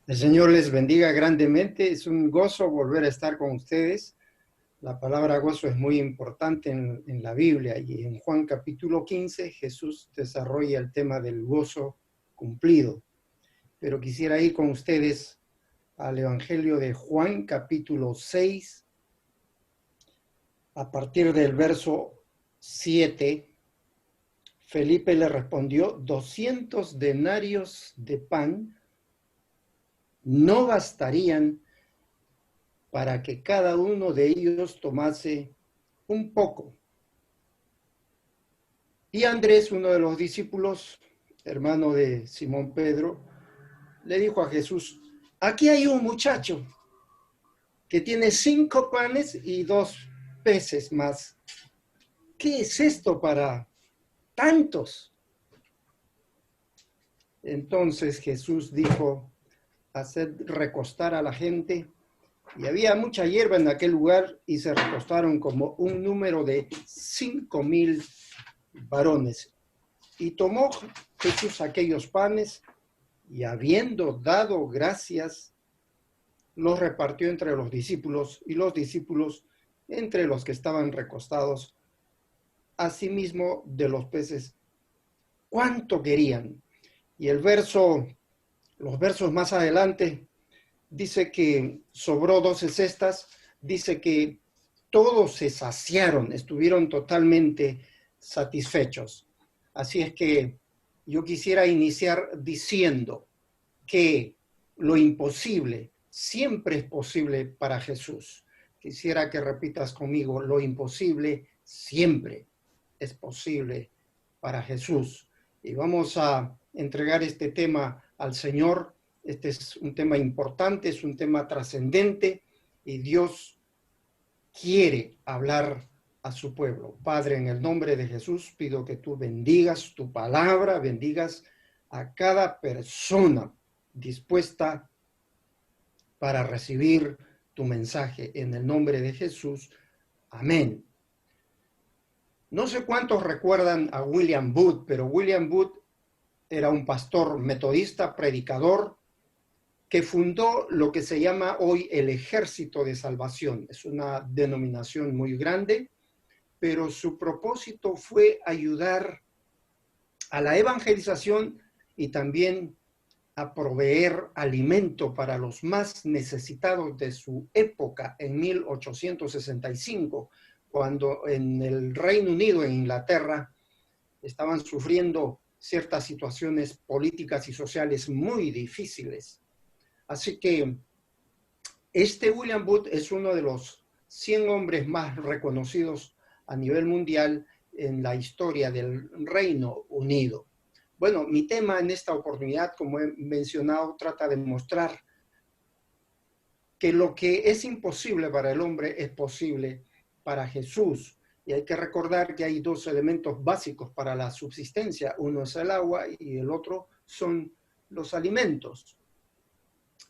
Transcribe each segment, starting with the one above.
El Señor les bendiga grandemente. Es un gozo volver a estar con ustedes. La palabra gozo es muy importante en la Biblia y en Juan capítulo 15 Jesús desarrolla el tema del gozo cumplido. Pero quisiera ir con ustedes al Evangelio de Juan capítulo 6 a partir del verso 7. Felipe le respondió: 200 denarios de pan no bastarían para que cada uno de ellos tomase un poco. Y Andrés, uno de los discípulos, hermano de Simón Pedro, le dijo a Jesús: aquí hay un muchacho que tiene 5 panes y 2 peces más. ¿Qué es esto para tantos? Entonces Jesús dijo: haced recostar a la gente. Y había mucha hierba en aquel lugar y se recostaron como un número de 5,000 varones. Y tomó Jesús aquellos panes y habiendo dado gracias, los repartió entre los discípulos y los discípulos entre los que estaban recostados. Asimismo de los peces, ¿cuánto querían? Y los versos más adelante, dice que sobró 12 cestas, dice que todos se saciaron, estuvieron totalmente satisfechos. Así es que yo quisiera iniciar diciendo que lo imposible siempre es posible para Jesús. Quisiera que repitas conmigo: lo imposible siempre es posible para Jesús. Y vamos a entregar este tema al Señor. Este es un tema importante, es un tema trascendente y Dios quiere hablar a su pueblo. Padre, en el nombre de Jesús, pido que tú bendigas tu palabra, bendigas a cada persona dispuesta para recibir tu mensaje. En el nombre de Jesús, amén. No sé cuántos recuerdan a William Booth, pero William Booth era un pastor metodista, predicador, que fundó lo que se llama hoy el Ejército de Salvación. Es una denominación muy grande, pero su propósito fue ayudar a la evangelización y también a proveer alimento para los más necesitados de su época en 1865, cuando en el Reino Unido, en Inglaterra, estaban sufriendo ciertas situaciones políticas y sociales muy difíciles. Así que este William Booth es uno de los 100 hombres más reconocidos a nivel mundial en la historia del Reino Unido. Bueno, mi tema en esta oportunidad, como he mencionado, trata de mostrar que lo que es imposible para el hombre es posible para Jesús. Y hay que recordar que hay 2 elementos básicos para la subsistencia. Uno es el agua y el otro son los alimentos.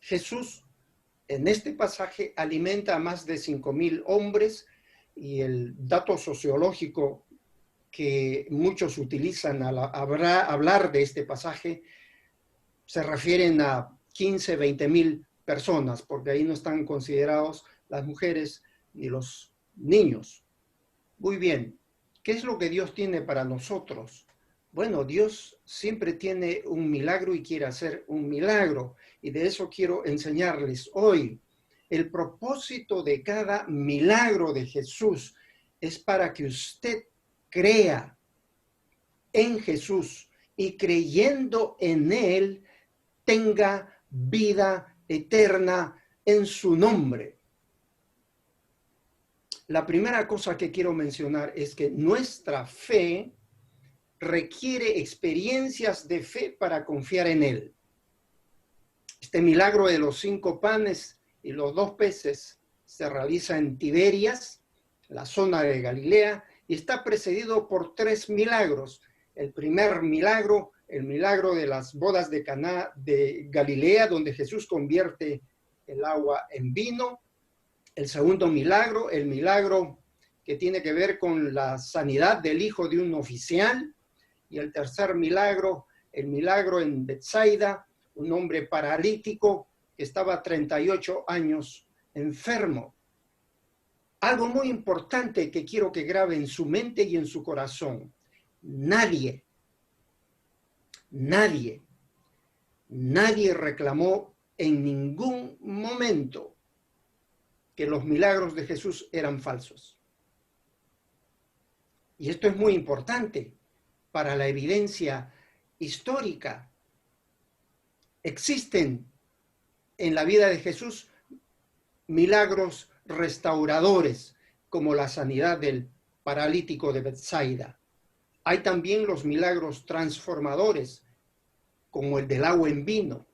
Jesús en este pasaje alimenta a más de 5,000 hombres y el dato sociológico que muchos utilizan al hablar de este pasaje se refieren a 15, 20,000 personas, porque ahí no están considerados las mujeres ni los niños. Muy bien, ¿qué es lo que Dios tiene para nosotros? Bueno, Dios siempre tiene un milagro y quiere hacer un milagro, y de eso quiero enseñarles hoy. El propósito de cada milagro de Jesús es para que usted crea en Jesús y creyendo en Él tenga vida eterna en su nombre. La primera cosa que quiero mencionar es que nuestra fe requiere experiencias de fe para confiar en Él. Este milagro de los 5 panes y los 2 peces se realiza en Tiberias, la zona de Galilea, y está precedido por 3 milagros. El primer milagro, el milagro de las bodas de Caná de Galilea, donde Jesús convierte el agua en vino. El segundo milagro, el milagro que tiene que ver con la sanidad del hijo de un oficial. Y el tercer milagro, el milagro en Betsaida, un hombre paralítico que estaba 38 años enfermo. Algo muy importante que quiero que grabe en su mente y en su corazón. Nadie reclamó en ningún momento que los milagros de Jesús eran falsos. Y esto es muy importante para la evidencia histórica. Existen en la vida de Jesús milagros restauradores, como la sanidad del paralítico de Betsaida. Hay también los milagros transformadores, como el del agua en vino.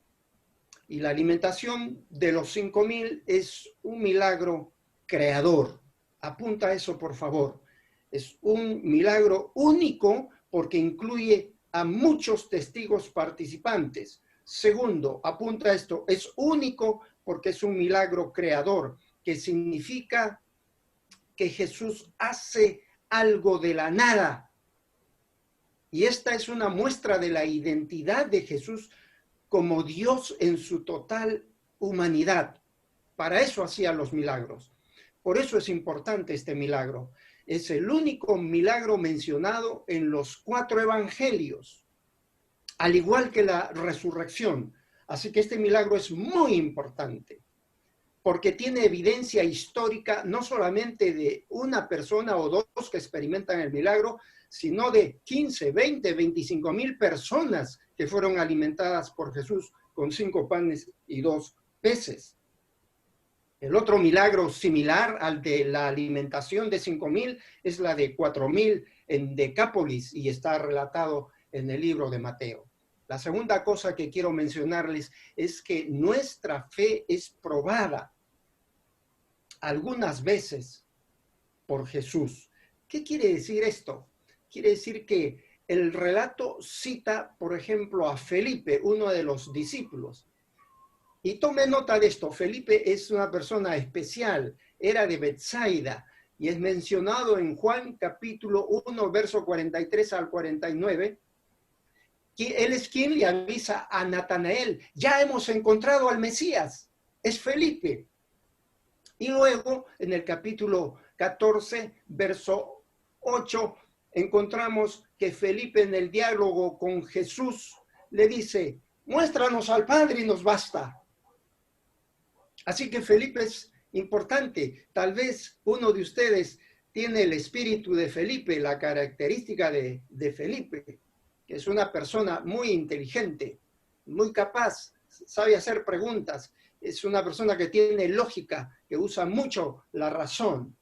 Y la alimentación de los 5,000 es un milagro creador. Apunta eso, por favor. Es un milagro único porque incluye a muchos testigos participantes. Segundo, apunta esto, es único porque es un milagro creador, que significa que Jesús hace algo de la nada. Y esta es una muestra de la identidad de Jesús como Dios en su total humanidad. Para eso hacía los milagros. Por eso es importante este milagro. Es el único milagro mencionado en los 4 evangelios, al igual que la resurrección. Así que este milagro es muy importante, porque tiene evidencia histórica no solamente de una persona o dos que experimentan el milagro, sino de 15, 20, 25,000 personas que fueron alimentadas por Jesús con 5 panes y 2 peces. El otro milagro similar al de la alimentación de 5,000 es la de 4,000 en Decápolis y está relatado en el libro de Mateo. La segunda cosa que quiero mencionarles es que nuestra fe es probada algunas veces por Jesús. ¿Qué quiere decir esto? Quiere decir que el relato cita, por ejemplo, a Felipe, uno de los discípulos. Y tome nota de esto, Felipe es una persona especial, era de Betsaida, y es mencionado en Juan capítulo 1, verso 43 al 49, que él es quien le avisa a Natanael, ya hemos encontrado al Mesías, es Felipe. Y luego, en el capítulo 14, verso 8, encontramos que Felipe en el diálogo con Jesús le dice, muéstranos al Padre y nos basta. Así que Felipe es importante. Tal vez uno de ustedes tiene el espíritu de Felipe, la característica de Felipe, que es una persona muy inteligente, muy capaz, sabe hacer preguntas, es una persona que tiene lógica, que usa mucho la razón.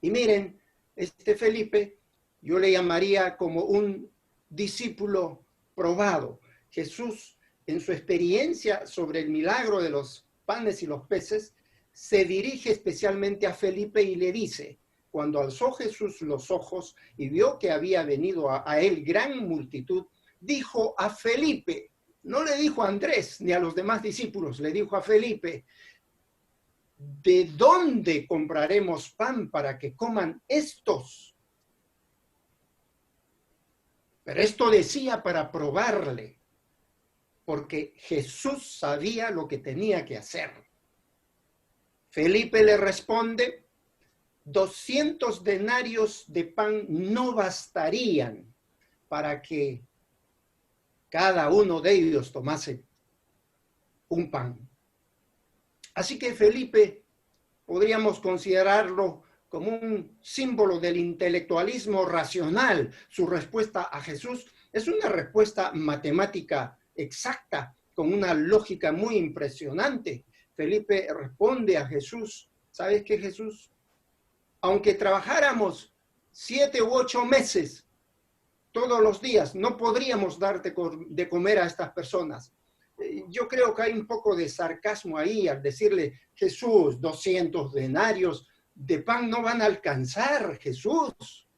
Y miren, este Felipe, yo le llamaría como un discípulo probado. Jesús, en su experiencia sobre el milagro de los panes y los peces, se dirige especialmente a Felipe y le dice, cuando alzó Jesús los ojos y vio que había venido a él gran multitud, dijo a Felipe, no le dijo a Andrés ni a los demás discípulos, le dijo a Felipe, ¿de dónde compraremos pan para que coman estos? Pero esto decía para probarle, porque Jesús sabía lo que tenía que hacer. Felipe le responde, 200 denarios de pan no bastarían para que cada uno de ellos tomase un pan. Así que Felipe podríamos considerarlo como un símbolo del intelectualismo racional. Su respuesta a Jesús es una respuesta matemática exacta, con una lógica muy impresionante. Felipe responde a Jesús, ¿sabes qué, Jesús? Aunque trabajáramos 7 u 8 meses todos los días, no podríamos darte de comer a estas personas. Yo creo que hay un poco de sarcasmo ahí al decirle, Jesús, 200 denarios de pan no van a alcanzar, Jesús.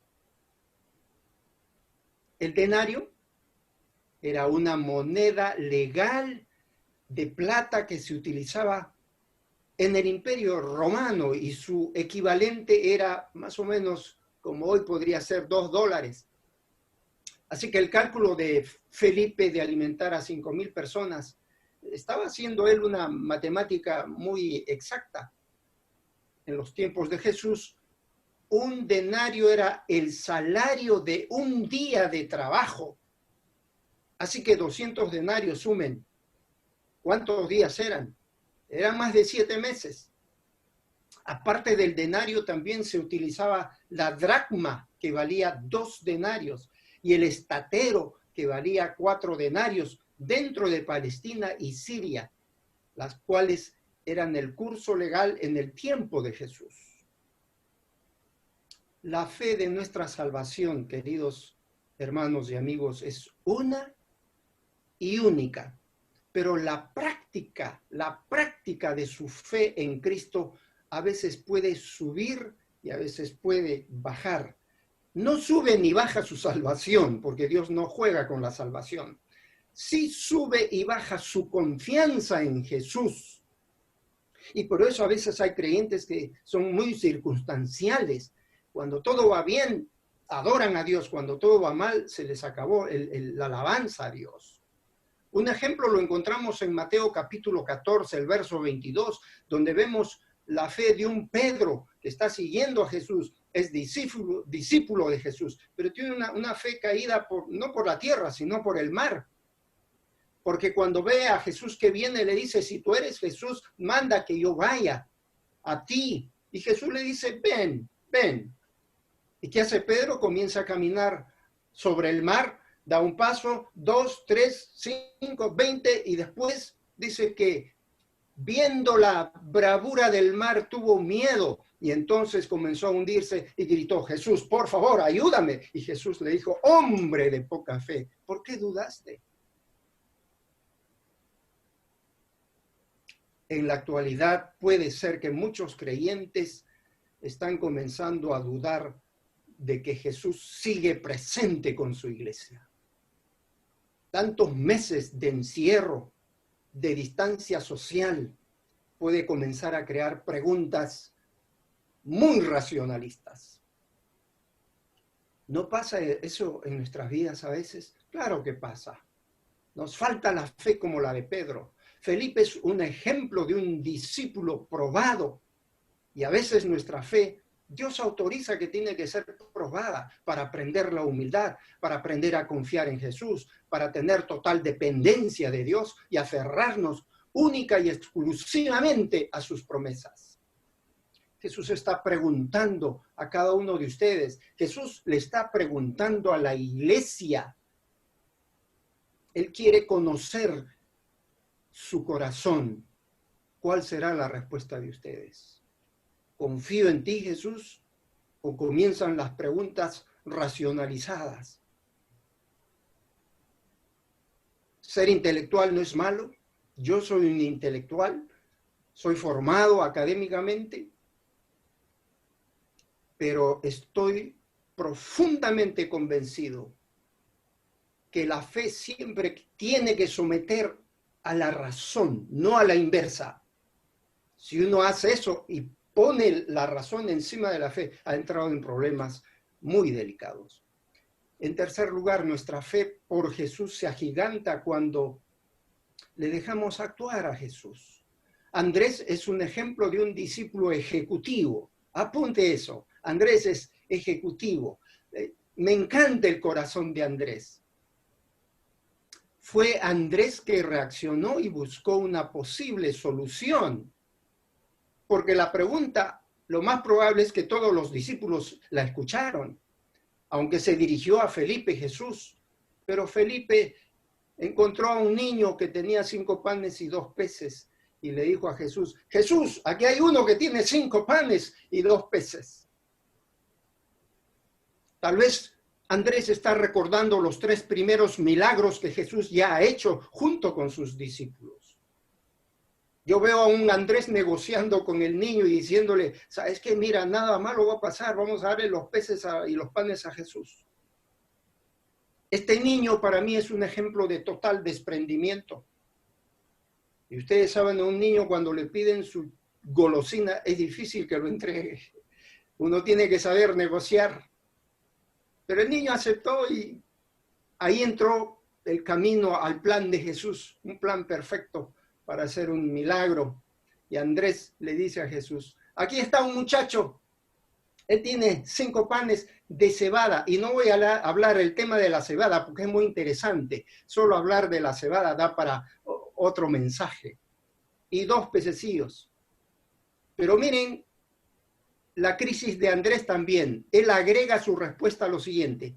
El denario era una moneda legal de plata que se utilizaba en el Imperio Romano y su equivalente era más o menos como hoy podría ser $2. Así que el cálculo de Felipe de alimentar a 5,000 personas estaba haciendo él una matemática muy exacta. En los tiempos de Jesús, un denario era el salario de un día de trabajo. Así que 200 denarios sumen. ¿Cuántos días eran? Eran más de 7 meses. Aparte del denario, también se utilizaba la dracma, que valía 2 denarios, y el estatero, que valía 4 denarios, dentro de Palestina y Siria, las cuales eran el curso legal en el tiempo de Jesús. La fe de nuestra salvación, queridos hermanos y amigos, es una y única, pero la práctica de su fe en Cristo a veces puede subir y a veces puede bajar. No sube ni baja su salvación, porque Dios no juega con la salvación. Sí sube y baja su confianza en Jesús. Y por eso a veces hay creyentes que son muy circunstanciales. Cuando todo va bien, adoran a Dios. Cuando todo va mal, se les acabó la alabanza a Dios. Un ejemplo lo encontramos en Mateo capítulo 14, el verso 22, donde vemos la fe de un Pedro que está siguiendo a Jesús, es discípulo de Jesús, pero tiene una fe caída no por la tierra, sino por el mar. Porque cuando ve a Jesús que viene, le dice, si tú eres Jesús, manda que yo vaya a ti. Y Jesús le dice, ven, ven. ¿Y qué hace Pedro? Comienza a caminar sobre el mar, da un paso, 2, 3, 5, 20, y después dice que viendo la bravura del mar tuvo miedo y entonces comenzó a hundirse y gritó, Jesús, por favor, ayúdame. Y Jesús le dijo, hombre de poca fe, ¿por qué dudaste? En la actualidad puede ser que muchos creyentes están comenzando a dudar de que Jesús sigue presente con su iglesia. Tantos meses de encierro, de distancia social, puede comenzar a crear preguntas muy racionalistas. ¿No pasa eso en nuestras vidas a veces? Claro que pasa. Nos falta la fe como la de Pedro. Felipe es un ejemplo de un discípulo probado y a veces nuestra fe, Dios autoriza que tiene que ser probada para aprender la humildad, para aprender a confiar en Jesús, para tener total dependencia de Dios y aferrarnos única y exclusivamente a sus promesas. Jesús está preguntando a cada uno de ustedes, Jesús le está preguntando a la iglesia. Él quiere conocer su corazón. ¿Cuál será la respuesta de ustedes? ¿Confío en ti, Jesús? ¿O comienzan las preguntas racionalizadas? ¿Ser intelectual no es malo? Yo soy un intelectual, soy formado académicamente, pero estoy profundamente convencido que la fe siempre tiene que someter a la razón, no a la inversa. Si uno hace eso y pone la razón encima de la fe, ha entrado en problemas muy delicados. En tercer lugar, nuestra fe por Jesús se agiganta cuando le dejamos actuar a Jesús. Andrés es un ejemplo de un discípulo ejecutivo. Apunte eso. Andrés es ejecutivo. Me encanta el corazón de Andrés. Fue Andrés que reaccionó y buscó una posible solución. Porque la pregunta, lo más probable es que todos los discípulos la escucharon, aunque se dirigió a Felipe Jesús. Pero Felipe encontró a un niño que tenía 5 panes y 2 peces y le dijo a Jesús, Jesús, aquí hay uno que tiene 5 panes y 2 peces. Tal vez Andrés está recordando los 3 primeros milagros que Jesús ya ha hecho junto con sus discípulos. Yo veo a un Andrés negociando con el niño y diciéndole, ¿sabes qué? Mira, nada malo va a pasar, vamos a darle los peces y los panes a Jesús. Este niño para mí es un ejemplo de total desprendimiento. Y ustedes saben, a un niño cuando le piden su golosina es difícil que lo entregue. Uno tiene que saber negociar. Pero el niño aceptó y ahí entró el camino al plan de Jesús, un plan perfecto para hacer un milagro. Y Andrés le dice a Jesús, aquí está un muchacho, él tiene 5 panes de cebada, y no voy a hablar el tema de la cebada porque es muy interesante, solo hablar de la cebada da para otro mensaje, y 2 pececillos. Pero miren la crisis de Andrés también, él agrega su respuesta a lo siguiente,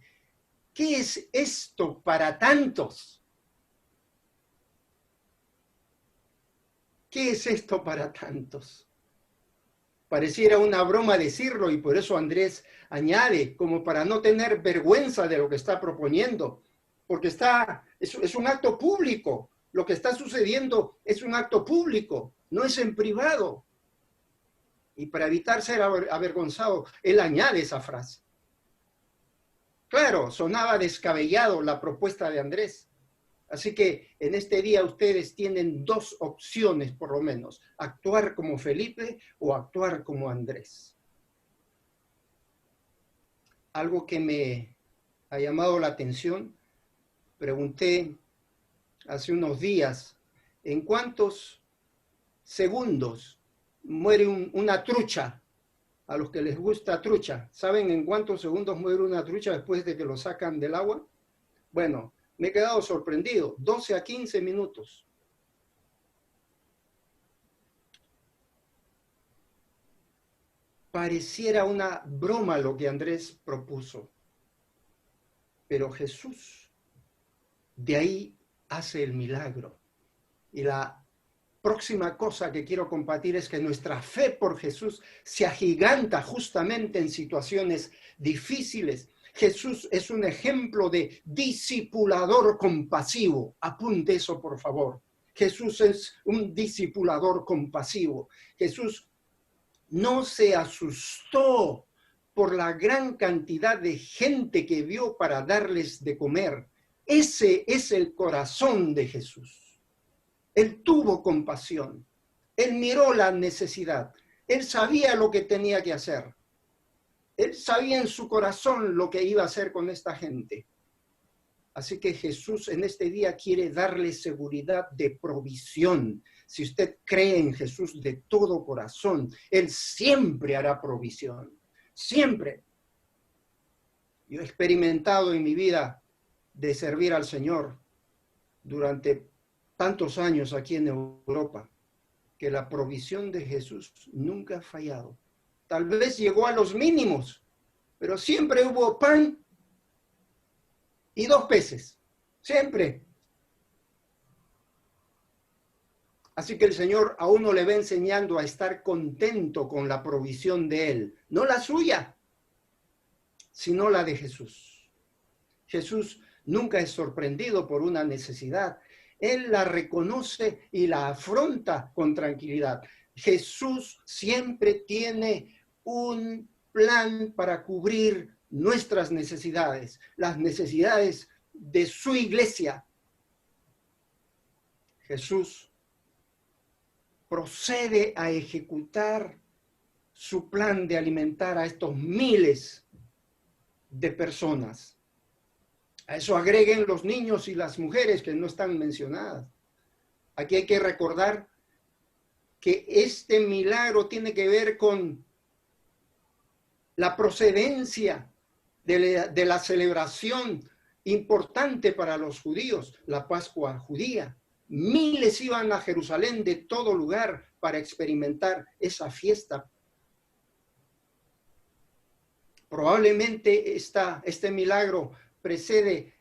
¿qué es esto para tantos? ¿Qué es esto para tantos? Pareciera una broma decirlo y por eso Andrés añade, como para no tener vergüenza de lo que está proponiendo, porque es un acto público, lo que está sucediendo es un acto público, no es en privado. Y para evitar ser avergonzado, él añade esa frase. Claro, sonaba descabellado la propuesta de Andrés. Así que en este día ustedes tienen 2 opciones, por lo menos, actuar como Felipe o actuar como Andrés. Algo que me ha llamado la atención, pregunté hace unos días, ¿en cuántos segundos muere una trucha? A los que les gusta trucha, ¿saben en cuántos segundos muere una trucha después de que lo sacan del agua? Bueno, me he quedado sorprendido, 12 a 15 minutos. Pareciera una broma lo que Andrés propuso, pero Jesús de ahí hace el milagro. Y la próxima cosa que quiero compartir es que nuestra fe por Jesús se agiganta justamente en situaciones difíciles. Jesús es un ejemplo de discipulador compasivo. Apunte eso, por favor. Jesús es un discipulador compasivo. Jesús no se asustó por la gran cantidad de gente que vio para darles de comer. Ese es el corazón de Jesús. Él tuvo compasión, él miró la necesidad, él sabía lo que tenía que hacer, él sabía en su corazón lo que iba a hacer con esta gente. Así que Jesús en este día quiere darle seguridad de provisión. Si usted cree en Jesús de todo corazón, él siempre hará provisión, siempre. Yo he experimentado en mi vida de servir al Señor durante tantos años aquí en Europa, que la provisión de Jesús nunca ha fallado. Tal vez llegó a los mínimos, pero siempre hubo pan y 2 peces, siempre. Así que el Señor a uno le va enseñando a estar contento con la provisión de Él, no la suya, sino la de Jesús. Jesús nunca es sorprendido por una necesidad. Él la reconoce y la afronta con tranquilidad. Jesús siempre tiene un plan para cubrir nuestras necesidades, las necesidades de su iglesia. Jesús procede a ejecutar su plan de alimentar a estos miles de personas. A eso agreguen los niños y las mujeres que no están mencionadas. Aquí hay que recordar que este milagro tiene que ver con la procedencia de la celebración importante para los judíos, la Pascua judía. Miles iban a Jerusalén de todo lugar para experimentar esa fiesta. Probablemente este milagro precede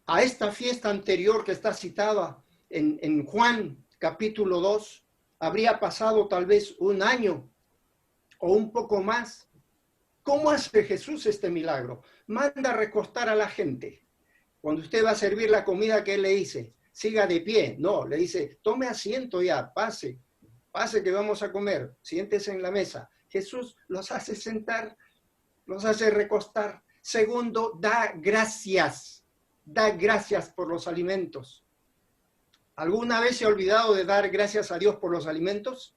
a esta fiesta anterior que está citada en Juan capítulo 2. Habría pasado tal vez un año o un poco más. ¿Cómo hace Jesús este milagro? Manda a recostar a la gente. Cuando usted va a servir la comida, ¿qué le dice? Siga de pie. No, le dice, tome asiento ya, pase que vamos a comer, siéntese en la mesa. Jesús los hace sentar, los hace recostar. Segundo, da gracias por los alimentos. ¿Alguna vez se ha olvidado de dar gracias a Dios por los alimentos?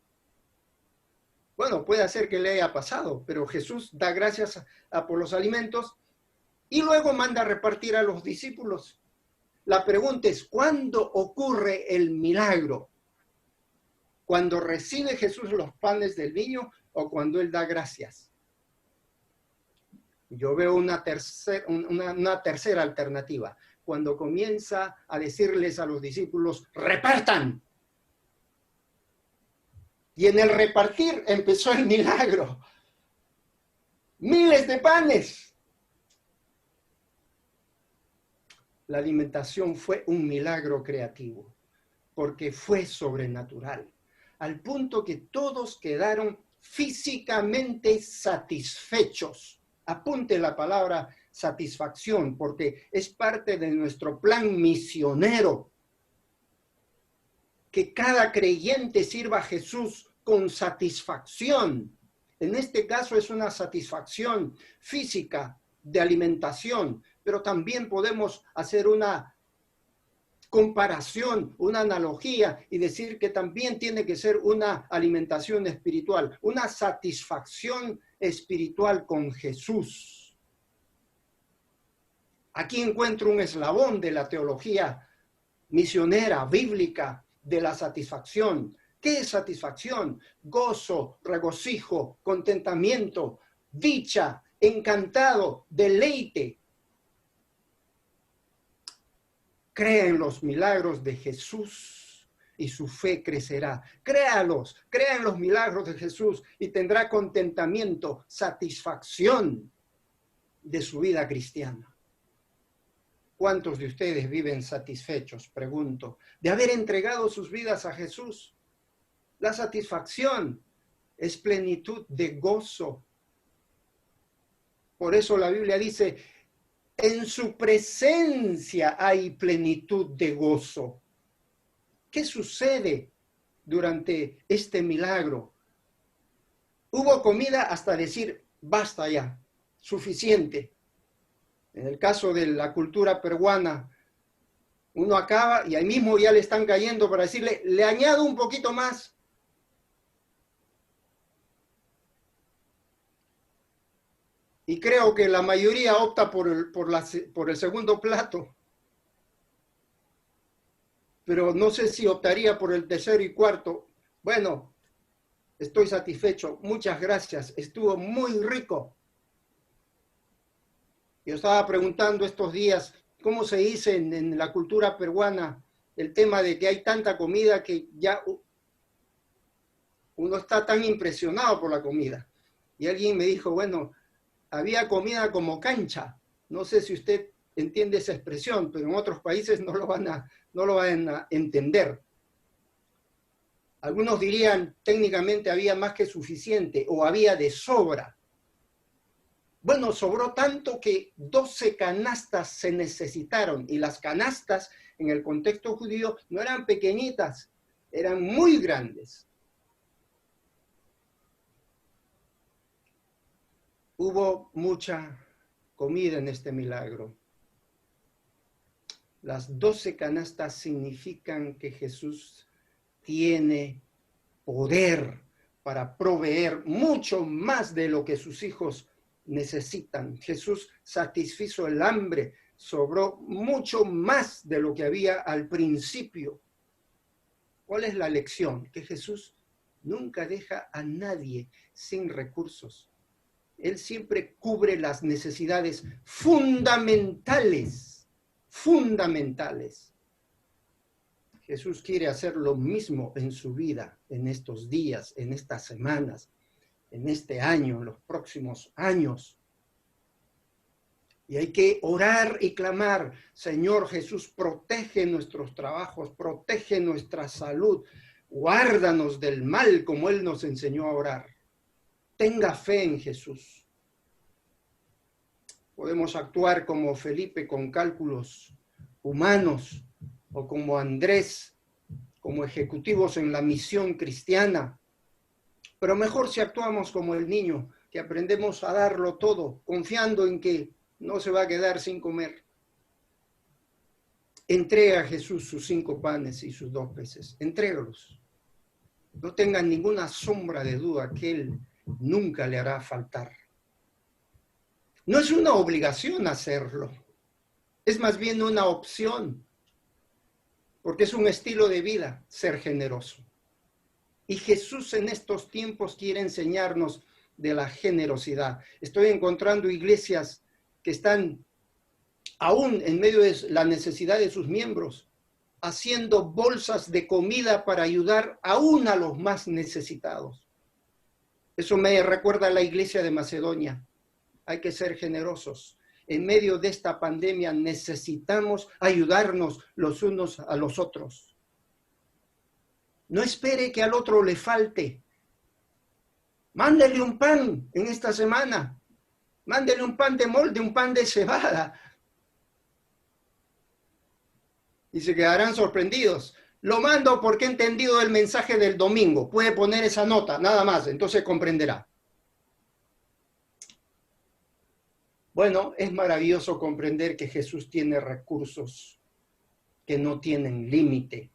Bueno, puede ser que le haya pasado, pero Jesús da gracias por los alimentos y luego manda a repartir a los discípulos. La pregunta es, ¿cuándo ocurre el milagro? ¿Cuando recibe Jesús los panes del niño o cuando Él da gracias? Yo veo una tercera alternativa. Cuando comienza a decirles a los discípulos, repartan. Y en el repartir empezó el milagro. Miles de panes. La alimentación fue un milagro creativo, porque fue sobrenatural, al punto que todos quedaron físicamente satisfechos. Apunte la palabra satisfacción, porque es parte de nuestro plan misionero. Que cada creyente sirva a Jesús con satisfacción. En este caso es una satisfacción física de alimentación, pero también podemos hacer una comparación, una analogía y decir que también tiene que ser una alimentación espiritual, una satisfacción espiritual con Jesús. Aquí encuentro un eslabón de la teología misionera, bíblica, de la satisfacción. ¿Qué es satisfacción? Gozo, regocijo, contentamiento, dicha, encantado, deleite. Crea en los milagros de Jesús y su fe crecerá. Créalos, crea en los milagros de Jesús y tendrá contentamiento, satisfacción de su vida cristiana. ¿Cuántos de ustedes viven satisfechos, pregunto, de haber entregado sus vidas a Jesús? La satisfacción es plenitud de gozo. Por eso la Biblia dice, en su presencia hay plenitud de gozo. ¿Qué sucede durante este milagro? Hubo comida hasta decir, basta ya, suficiente. En el caso de la cultura peruana, uno acaba y ahí mismo ya le están cayendo para decirle, le añado un poquito más. Y creo que la mayoría opta por el segundo plato. Pero no sé si optaría por el tercero y cuarto. Bueno, estoy satisfecho. Muchas gracias. Estuvo muy rico. Yo estaba preguntando estos días cómo se dice en la cultura peruana el tema de que hay tanta comida que ya uno está tan impresionado por la comida. Y alguien me dijo, bueno, había comida como cancha. No sé si usted entiende esa expresión, pero en otros países no lo van a entender. Algunos dirían, técnicamente había más que suficiente o había de sobra. Bueno, sobró tanto que 12 canastas se necesitaron, y las canastas en el contexto judío no eran pequeñitas, eran muy grandes. Hubo mucha comida en este milagro. Las 12 canastas significan que Jesús tiene poder para proveer mucho más de lo que sus hijos necesitan. Jesús satisfizo el hambre, sobró mucho más de lo que había al principio. ¿Cuál es la lección? Que Jesús nunca deja a nadie sin recursos. Él siempre cubre las necesidades fundamentales. Jesús quiere hacer lo mismo en su vida, en estos días, en estas semanas, en este año, en los próximos años. Y hay que orar y clamar, Señor Jesús, protege nuestros trabajos, protege nuestra salud, guárdanos del mal como Él nos enseñó a orar. Tenga fe en Jesús. Podemos actuar como Felipe con cálculos humanos o como Andrés, como ejecutivos en la misión cristiana. Pero mejor si actuamos como el niño, que aprendemos a darlo todo, confiando en que no se va a quedar sin comer. Entrega a Jesús sus 5 panes y sus 2 peces. Entrégalos. No tengan ninguna sombra de duda que Él nunca le hará faltar. No es una obligación hacerlo, es más bien una opción, porque es un estilo de vida ser generoso. Y Jesús en estos tiempos quiere enseñarnos de la generosidad. Estoy encontrando iglesias que están aún en medio de la necesidad de sus miembros, haciendo bolsas de comida para ayudar aún a los más necesitados. Eso me recuerda a la iglesia de Macedonia. Hay que ser generosos. En medio de esta pandemia necesitamos ayudarnos los unos a los otros. No espere que al otro le falte. Mándele un pan en esta semana. Mándele un pan de molde, un pan de cebada. Y se quedarán sorprendidos. Lo mando porque he entendido el mensaje del domingo. Puede poner esa nota, nada más, entonces comprenderá. Bueno, es maravilloso comprender que Jesús tiene recursos que no tienen límite.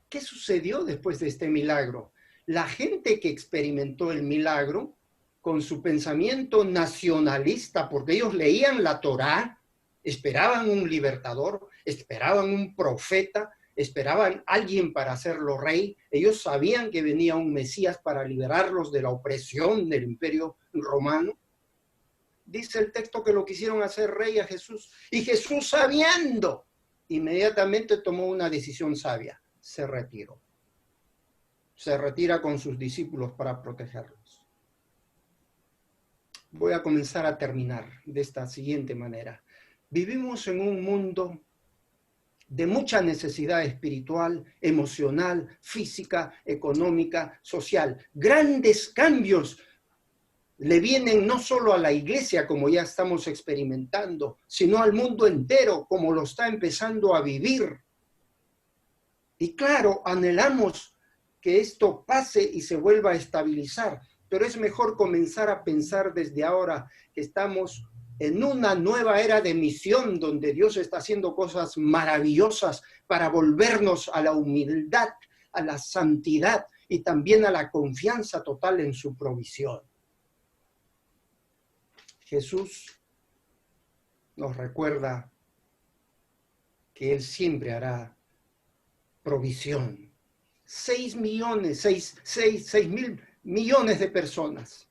¿Qué sucedió después de este milagro? La gente que experimentó el milagro, con su pensamiento nacionalista, porque ellos leían la Torá, esperaban un libertador, esperaban un profeta, esperaban alguien para hacerlo rey. Ellos sabían que venía un Mesías para liberarlos de la opresión del Imperio Romano. Dice el texto que lo quisieron hacer rey a Jesús. Y Jesús, sabiendo, inmediatamente tomó una decisión sabia. Se retiró. Se retira con sus discípulos para protegerlos. Voy a comenzar a terminar de esta siguiente manera. Vivimos en un mundo de mucha necesidad espiritual, emocional, física, económica, social. Grandes cambios le vienen no solo a la iglesia, como ya estamos experimentando, sino al mundo entero, como lo está empezando a vivir. Y claro, anhelamos que esto pase y se vuelva a estabilizar, pero es mejor comenzar a pensar desde ahora que estamos en una nueva era de misión donde Dios está haciendo cosas maravillosas para volvernos a la humildad, a la santidad y también a la confianza total en su provisión. Jesús nos recuerda que Él siempre hará provisión. 6 mil millones de personas.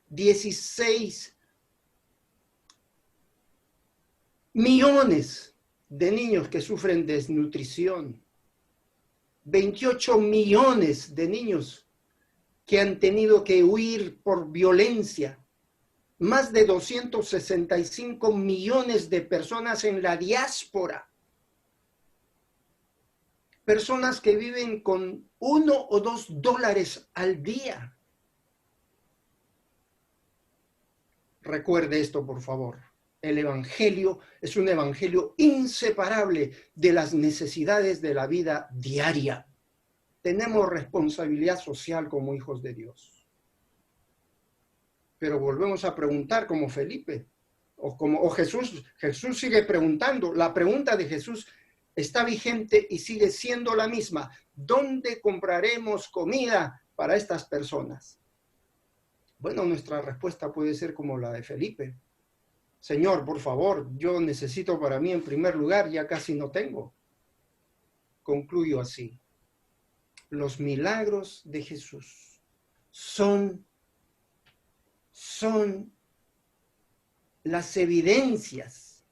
16 millones de niños que sufren desnutrición. 28 millones de niños que han tenido que huir por violencia. Más de 265 millones de personas en la diáspora. Personas que viven con $1 o $2 al día. Recuerde esto, por favor. El evangelio es un evangelio inseparable de las necesidades de la vida diaria. Tenemos responsabilidad social como hijos de Dios. Pero volvemos a preguntar como Felipe, o Jesús sigue preguntando. La pregunta de Jesús está vigente y sigue siendo la misma. ¿Dónde compraremos comida para estas personas? Bueno, nuestra respuesta puede ser como la de Felipe. Señor, por favor, yo necesito para mí en primer lugar, ya casi no tengo. Concluyo así. Los milagros de Jesús son las evidencias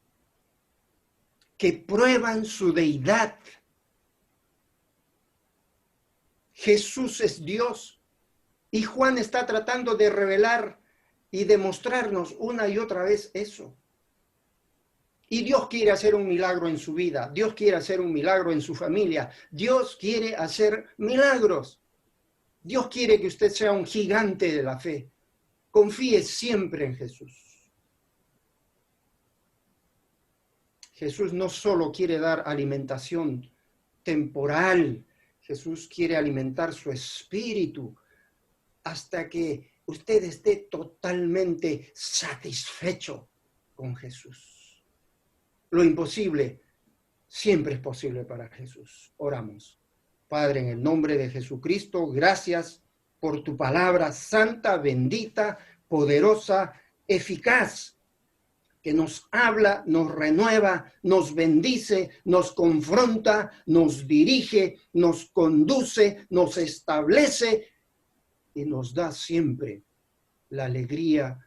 que prueban su deidad. Jesús es Dios y Juan está tratando de revelar y demostrarnos una y otra vez eso. Y Dios quiere hacer un milagro en su vida, Dios quiere hacer un milagro en su familia, Dios quiere hacer milagros. Dios quiere que usted sea un gigante de la fe. Confíe siempre en Jesús. Jesús no solo quiere dar alimentación temporal, Jesús quiere alimentar su espíritu hasta que usted esté totalmente satisfecho con Jesús. Lo imposible siempre es posible para Jesús. Oramos. Padre, en el nombre de Jesucristo, gracias por tu palabra santa, bendita, poderosa, eficaz, que nos habla, nos renueva, nos bendice, nos confronta, nos dirige, nos conduce, nos establece y nos da siempre la alegría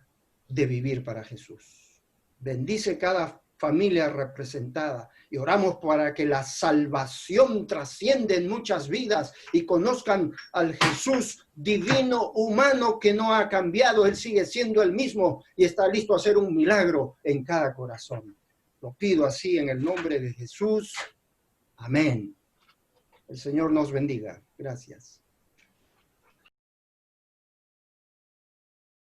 de vivir para Jesús. Bendice cada familia representada y oramos para que la salvación trascienda en muchas vidas y conozcan al Jesús divino, humano, que no ha cambiado. Él sigue siendo el mismo y está listo a hacer un milagro en cada corazón. Lo pido así en el nombre de Jesús. Amén. El Señor nos bendiga. Gracias.